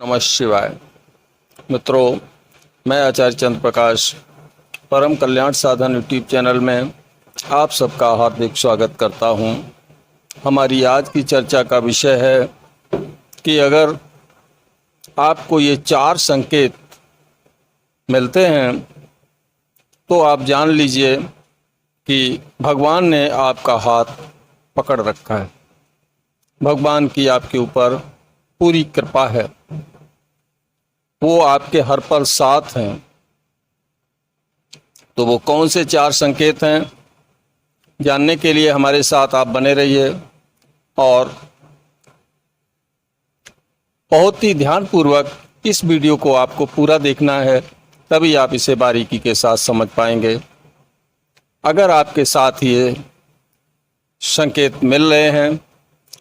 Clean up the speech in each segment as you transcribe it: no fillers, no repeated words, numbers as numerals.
नमः शिवाय। मित्रों, मैं आचार्य चंद्र प्रकाश परम कल्याण साधन यूट्यूब चैनल में आप सबका हार्दिक स्वागत करता हूं। हमारी आज की चर्चा का विषय है कि अगर आपको ये 4 संकेत मिलते हैं तो आप जान लीजिए कि भगवान ने आपका हाथ पकड़ रखा है। भगवान की आपके ऊपर पूरी कृपा है, वो आपके हर पल साथ हैं। तो वो कौन से 4 संकेत हैं, जानने के लिए हमारे साथ आप बने रहिए और बहुत ही ध्यानपूर्वक इस वीडियो को आपको पूरा देखना है, तभी आप इसे बारीकी के साथ समझ पाएंगे। अगर आपके साथ ये संकेत मिल रहे हैं,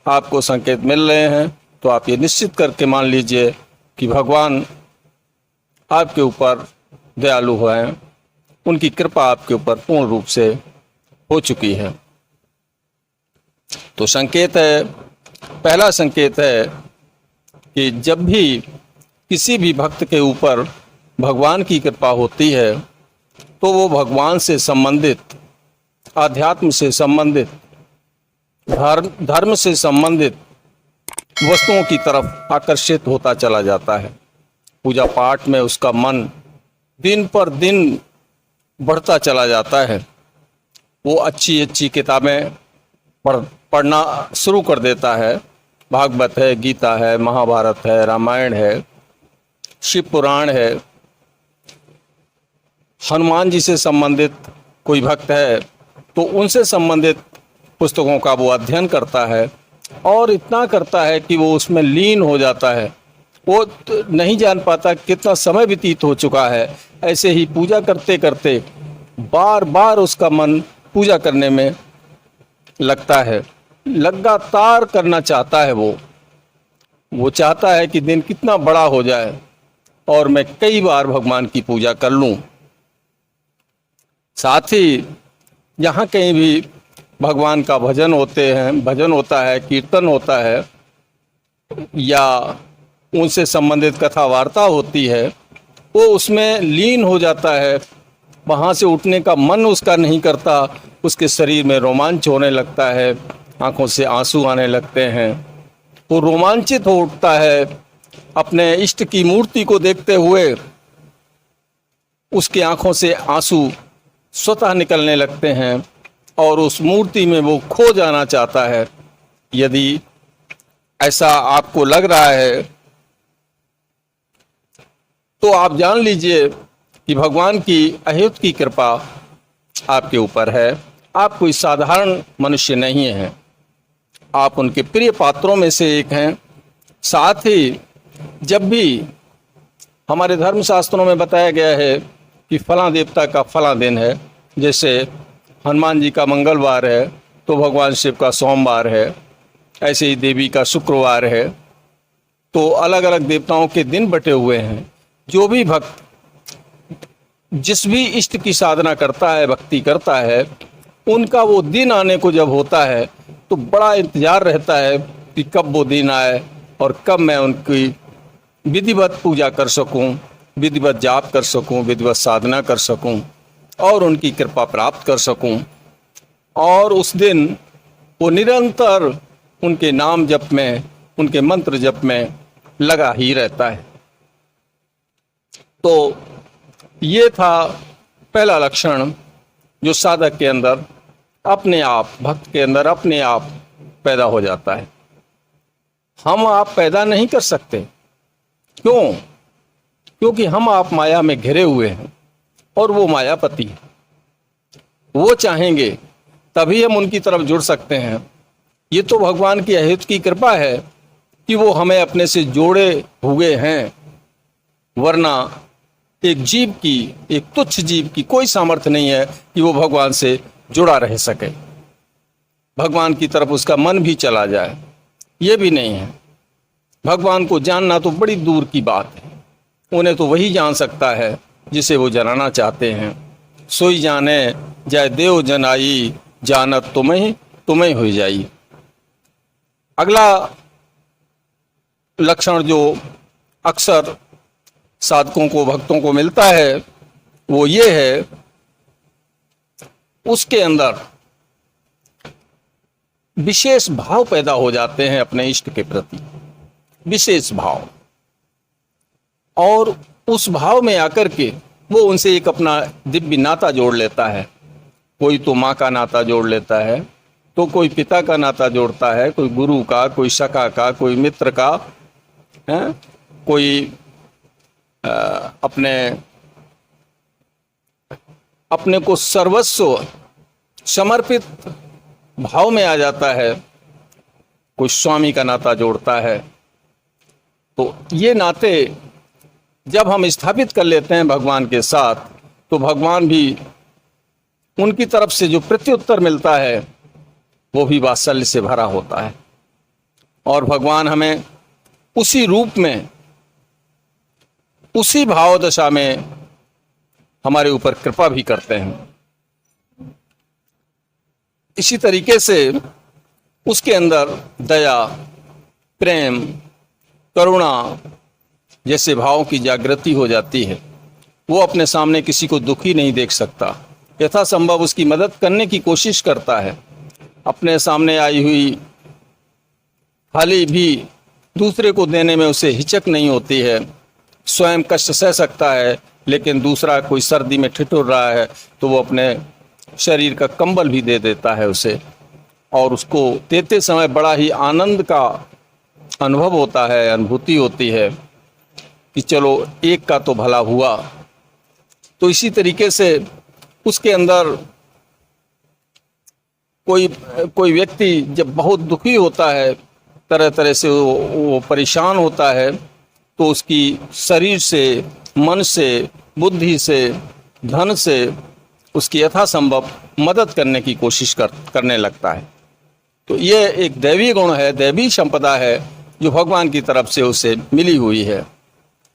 आपको संकेत मिल रहे हैं, तो आप ये निश्चित करके मान लीजिए कि भगवान आपके ऊपर दयालु हैं, उनकी कृपा आपके ऊपर पूर्ण रूप से हो चुकी है। तो संकेत है, पहला संकेत है कि जब भी किसी भी भक्त के ऊपर भगवान की कृपा होती है तो वो भगवान से संबंधित, आध्यात्म से संबंधित, धर्म से संबंधित वस्तुओं की तरफ आकर्षित होता चला जाता है। पूजा पाठ में उसका मन दिन पर दिन बढ़ता चला जाता है। वो अच्छी अच्छी किताबें पढ़ना शुरू कर देता है। भागवत है, गीता है, महाभारत है, रामायण है, शिव पुराण है। हनुमान जी से संबंधित कोई भक्त है तो उनसे संबंधित पुस्तकों का वो अध्ययन करता है और इतना करता है कि वो उसमें लीन हो जाता है। वो नहीं जान पाता कितना समय व्यतीत हो चुका है। ऐसे ही पूजा करते करते बार बार उसका मन पूजा करने में लगता है, लगातार करना चाहता है। वो चाहता है कि दिन कितना बड़ा हो जाए और मैं कई बार भगवान की पूजा कर लूं। साथ ही जहाँ कहीं भी भगवान का भजन होता है, कीर्तन होता है या उनसे संबंधित कथा वार्ता होती है, वो उसमें लीन हो जाता है। वहाँ से उठने का मन उसका नहीं करता। उसके शरीर में रोमांच होने लगता है, आंखों से आंसू आने लगते हैं। वो रोमांचित हो उठता है। अपने इष्ट की मूर्ति को देखते हुए उसकी आंखों से आंसू स्वतः निकलने लगते हैं और उस मूर्ति में वो खो जाना चाहता है। यदि ऐसा आपको लग रहा है तो आप जान लीजिए कि भगवान की अहेतु की कृपा आपके ऊपर है। आप कोई साधारण मनुष्य नहीं हैं, आप उनके प्रिय पात्रों में से एक हैं। साथ ही जब भी हमारे धर्मशास्त्रों में बताया गया है कि फलां देवता का फलां दिन है, जैसे हनुमान जी का मंगलवार है तो भगवान शिव का सोमवार है, ऐसे ही देवी का शुक्रवार है, तो अलग अलग देवताओं के दिन बटे हुए हैं। जो भी भक्त जिस भी इष्ट की साधना करता है, भक्ति करता है, उनका वो दिन आने को जब होता है तो बड़ा इंतजार रहता है कि कब वो दिन आए और कब मैं उनकी विधिवत पूजा कर सकूं, विधिवत जाप कर सकूं, विधिवत साधना कर सकूं और उनकी कृपा प्राप्त कर सकूं। और उस दिन वो निरंतर उनके नाम जप में, उनके मंत्र जप में लगा ही रहता है। तो ये था पहला लक्षण जो साधक के अंदर अपने आप, भक्त के अंदर अपने आप पैदा हो जाता है। हम आप पैदा नहीं कर सकते। क्यों? क्योंकि हम आप माया में घिरे हुए हैं और वो मायापति है। वो चाहेंगे तभी हम उनकी तरफ जुड़ सकते हैं। ये तो भगवान की अहेतु की कृपा है कि वो हमें अपने से जोड़े हुए हैं, वरना एक जीव की, एक तुच्छ जीव की कोई सामर्थ्य नहीं है कि वो भगवान से जुड़ा रह सके। भगवान की तरफ उसका मन भी चला जाए, ये भी नहीं है। भगवान को जानना तो बड़ी दूर की बात है। उन्हें तो वही जान सकता है जिसे वो जानना चाहते हैं। सोई जाने जाय देव जनाई, जानत तुम्हें हो जाई। अगला लक्षण जो अक्सर साधकों को, भक्तों को मिलता है वो ये है, उसके अंदर विशेष भाव पैदा हो जाते हैं अपने इष्ट के प्रति, विशेष भाव, और उस भाव में आकर के वो उनसे एक अपना दिव्य नाता जोड़ लेता है। कोई तो माँ का नाता जोड़ लेता है, तो कोई पिता का नाता जोड़ता है, कोई गुरु का, कोई सखा का, कोई मित्र का, है कोई अपने को सर्वस्व समर्पित भाव में आ जाता है, कोई स्वामी का नाता जोड़ता है। तो ये नाते जब हम स्थापित कर लेते हैं भगवान के साथ, तो भगवान भी, उनकी तरफ से जो प्रत्युत्तर मिलता है वो भी वात्सल्य से भरा होता है, और भगवान हमें उसी रूप में, उसी भाव दशा में हमारे ऊपर कृपा भी करते हैं। इसी तरीके से उसके अंदर दया, प्रेम, करुणा जैसे भावों की जागृति हो जाती है। वो अपने सामने किसी को दुखी नहीं देख सकता, यथासंभव उसकी मदद करने की कोशिश करता है। अपने सामने आई हुई थाली भी दूसरे को देने में उसे हिचक नहीं होती है। स्वयं कष्ट सह सकता है, लेकिन दूसरा कोई सर्दी में ठिठुर रहा है तो वो अपने शरीर का कंबल भी दे देता है उसे, और उसको देते समय बड़ा ही आनंद का अनुभव होता है, अनुभूति होती है कि चलो एक का तो भला हुआ। तो इसी तरीके से उसके अंदर कोई व्यक्ति जब बहुत दुखी होता है, तरह तरह से वो परेशान होता है, तो उसकी शरीर से, मन से, बुद्धि से, धन से उसकी यथासंभव मदद करने की कोशिश करने लगता है। तो ये एक दैवी गुण है, दैवी संपदा है जो भगवान की तरफ से उसे मिली हुई है।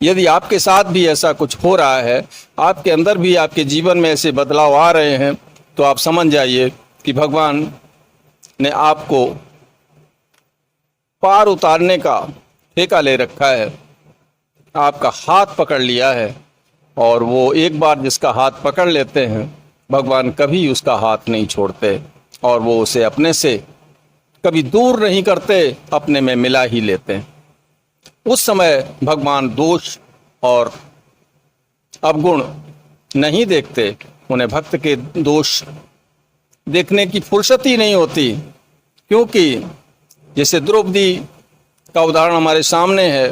यदि आपके साथ भी ऐसा कुछ हो रहा है, आपके अंदर भी आपके जीवन में ऐसे बदलाव आ रहे हैं, तो आप समझ जाइए कि भगवान ने आपको पार उतारने का ठेका ले रखा है, आपका हाथ पकड़ लिया है, और वो एक बार जिसका हाथ पकड़ लेते हैं, भगवान कभी उसका हाथ नहीं छोड़ते, और वो उसे अपने से कभी दूर नहीं करते, अपने में मिला ही लेते हैं। उस समय भगवान दोष और अवगुण नहीं देखते, उन्हें भक्त के दोष देखने की फुर्सत ही नहीं होती, क्योंकि जैसे द्रौपदी का उदाहरण हमारे सामने है,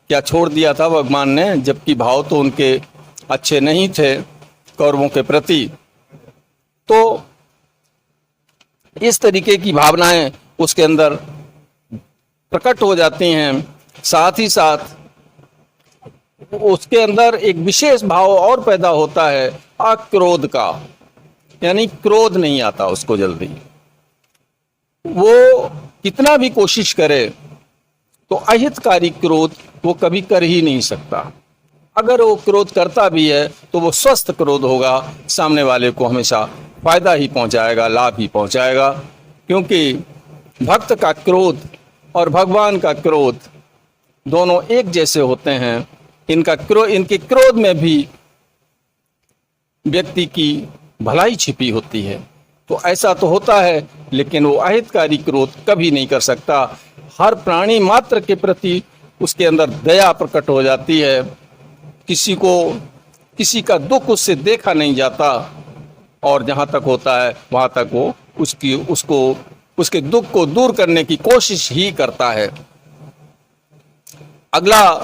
क्या छोड़ दिया था भगवान ने, जबकि भाव तो उनके अच्छे नहीं थे कौरवों के प्रति। तो इस तरीके की भावनाएं उसके अंदर प्रकट हो जाती हैं। साथ ही साथ उसके अंदर एक विशेष भाव और पैदा होता है, अक्रोध का, यानी क्रोध नहीं आता उसको जल्दी। वो कितना भी कोशिश करे तो अहितकारी क्रोध वो कभी कर ही नहीं सकता। अगर वो क्रोध करता भी है तो वो स्वस्थ क्रोध होगा, सामने वाले को हमेशा फायदा ही पहुंचाएगा, लाभ ही पहुंचाएगा। क्योंकि भक्त का क्रोध और भगवान का क्रोध दोनों एक जैसे होते हैं। इनके क्रोध में भी व्यक्ति की भलाई छिपी होती है। तो ऐसा तो होता है, लेकिन वो अहितकारी क्रोध कभी नहीं कर सकता। हर प्राणी मात्र के प्रति उसके अंदर दया प्रकट हो जाती है। किसी का दुख उससे देखा नहीं जाता, और जहाँ तक होता है वहाँ तक वो उसके दुख को दूर करने की कोशिश ही करता है। अगला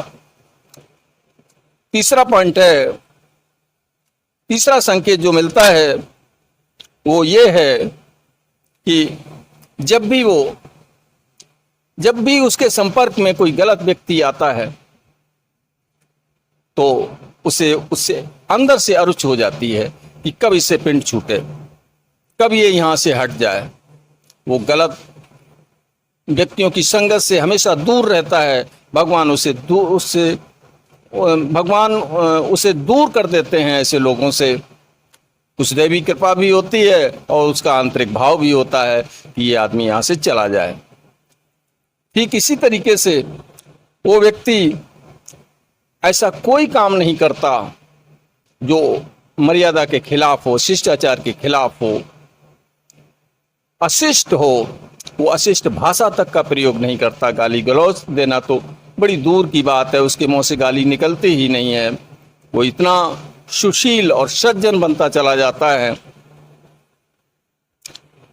तीसरा पॉइंट है, तीसरा संकेत जो मिलता है वो ये है कि जब भी उसके संपर्क में कोई गलत व्यक्ति आता है तो उससे अंदर से अरुचि हो जाती है कि कब इससे पिंड छूटे, कब ये यहाँ से हट जाए। वो गलत व्यक्तियों की संगत से हमेशा दूर रहता है। भगवान उसे दूर कर देते हैं ऐसे लोगों से। कुछ दैवी कृपा भी होती है और उसका आंतरिक भाव भी होता है कि ये आदमी यहाँ से चला जाए। ठीक इसी तरीके से वो व्यक्ति ऐसा कोई काम नहीं करता जो मर्यादा के खिलाफ हो, शिष्टाचार के खिलाफ हो, अशिष्ट हो। वो अशिष्ट भाषा तक का प्रयोग नहीं करता। गाली गलौज देना तो बड़ी दूर की बात है, उसके मुंह से गाली निकलती ही नहीं है। वो इतना सुशील और सज्जन बनता चला जाता है।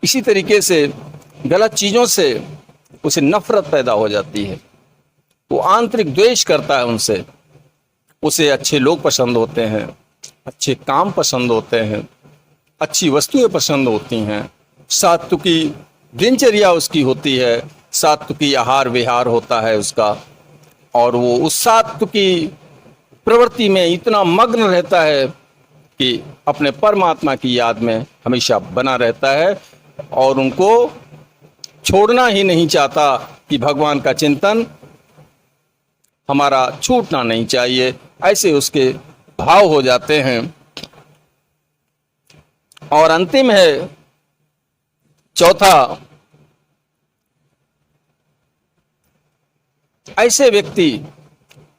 इसी तरीके से गलत चीज़ों से उसे नफरत पैदा हो जाती है। वो आंतरिक द्वेष करता है उनसे। उसे अच्छे लोग पसंद होते हैं, अच्छे काम पसंद होते हैं, अच्छी वस्तुएं पसंद होती हैं, सात्विकी दिनचर्या उसकी होती है, सात्विकी आहार विहार होता है उसका, और वो उस सात्विकी प्रवृत्ति में इतना मग्न रहता है कि अपने परमात्मा की याद में हमेशा बना रहता है और उनको छोड़ना ही नहीं चाहता कि भगवान का चिंतन हमारा छूटना नहीं चाहिए। ऐसे उसके भाव हो जाते हैं। और अंतिम है चौथा, ऐसे व्यक्ति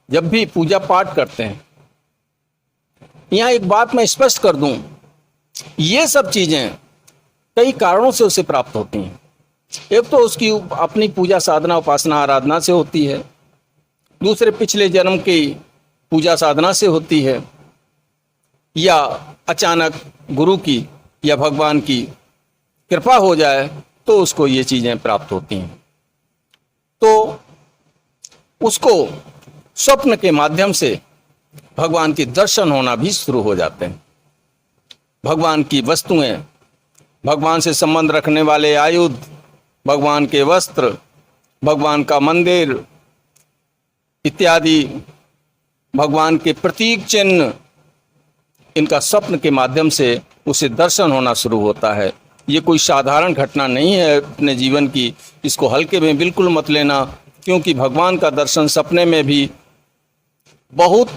जब भी पूजा पाठ करते हैं, यहां एक बात मैं स्पष्ट कर दूं, ये सब चीजें कई कारणों से उसे प्राप्त होती हैं। एक तो उसकी अपनी पूजा साधना उपासना आराधना से होती है, दूसरे पिछले जन्म की पूजा साधना से होती है, या अचानक गुरु की या भगवान की कृपा हो जाए तो उसको ये चीजें प्राप्त होती हैं। तो उसको स्वप्न के माध्यम से भगवान के दर्शन होना भी शुरू हो जाते हैं। भगवान की वस्तुएं, भगवान से संबंध रखने वाले आयुध, भगवान के वस्त्र, भगवान का मंदिर इत्यादि, भगवान के प्रतीक चिन्ह, इनका स्वप्न के माध्यम से उसे दर्शन होना शुरू होता है। ये कोई साधारण घटना नहीं है अपने जीवन की, इसको हल्के में बिल्कुल मत लेना, क्योंकि भगवान का दर्शन सपने में भी बहुत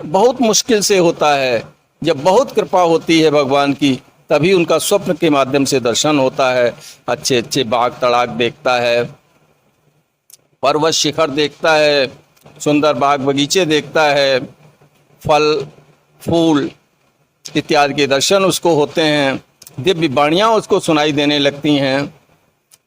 बहुत मुश्किल से होता है। जब बहुत कृपा होती है भगवान की, तभी उनका स्वप्न के माध्यम से दर्शन होता है। अच्छे अच्छे बाग तड़ाक देखता है, पर्वत शिखर देखता है, सुंदर बाग बगीचे देखता है, फल फूल इत्यादि के दर्शन उसको होते हैं, दिव्य वाणियाँ उसको सुनाई देने लगती हैं,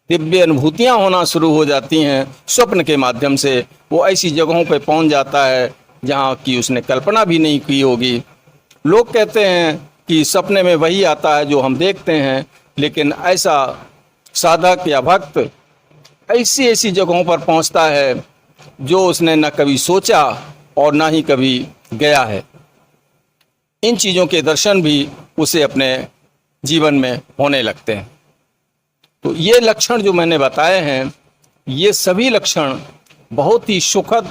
दिव्य अनुभूतियाँ होना शुरू हो जाती हैं। स्वप्न के माध्यम से वो ऐसी जगहों पर पहुंच जाता है जहाँ की उसने कल्पना भी नहीं की होगी। लोग कहते हैं कि सपने में वही आता है जो हम देखते हैं, लेकिन ऐसा साधक या भक्त ऐसी ऐसी जगहों पर पहुंचता है जो उसने न कभी सोचा और ना ही कभी गया है। इन चीज़ों के दर्शन भी उसे अपने जीवन में होने लगते हैं। तो ये लक्षण जो मैंने बताए हैं, ये सभी लक्षण बहुत ही सुखद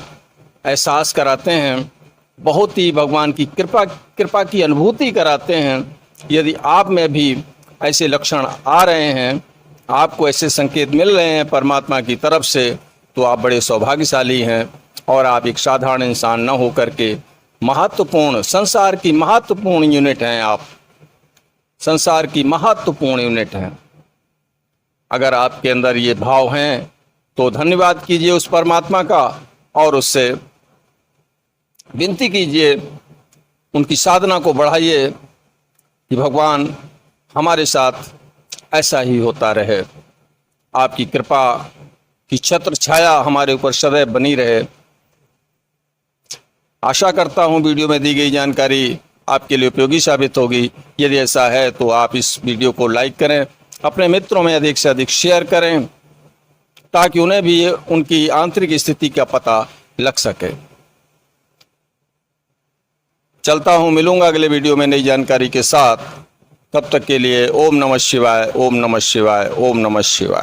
एहसास कराते हैं, बहुत ही भगवान की कृपा की अनुभूति कराते हैं। यदि आप में भी ऐसे लक्षण आ रहे हैं, आपको ऐसे संकेत मिल रहे हैं परमात्मा की तरफ से, तो आप बड़े सौभाग्यशाली हैं और आप एक साधारण इंसान न हो करके महत्वपूर्ण, संसार की महत्वपूर्ण यूनिट हैं। आप संसार की महत्वपूर्ण यूनिट हैं। अगर आपके अंदर ये भाव हैं तो धन्यवाद कीजिए उस परमात्मा का और उससे विनती कीजिए, उनकी साधना को बढ़ाइए कि भगवान हमारे साथ ऐसा ही होता रहे। आपकी कृपा की छत्र छाया हमारे ऊपर सदैव बनी रहे। आशा करता हूँ वीडियो में दी गई जानकारी आपके लिए उपयोगी साबित होगी। यदि ऐसा है तो आप इस वीडियो को लाइक करें, अपने मित्रों में अधिक से अधिक शेयर करें, ताकि उन्हें भी उनकी आंतरिक स्थिति का पता लग सके। चलता हूँ, मिलूंगा अगले वीडियो में नई जानकारी के साथ। तब तक के लिए ओम नमः शिवाय, ओम नमः शिवाय, ओम नमः शिवाय।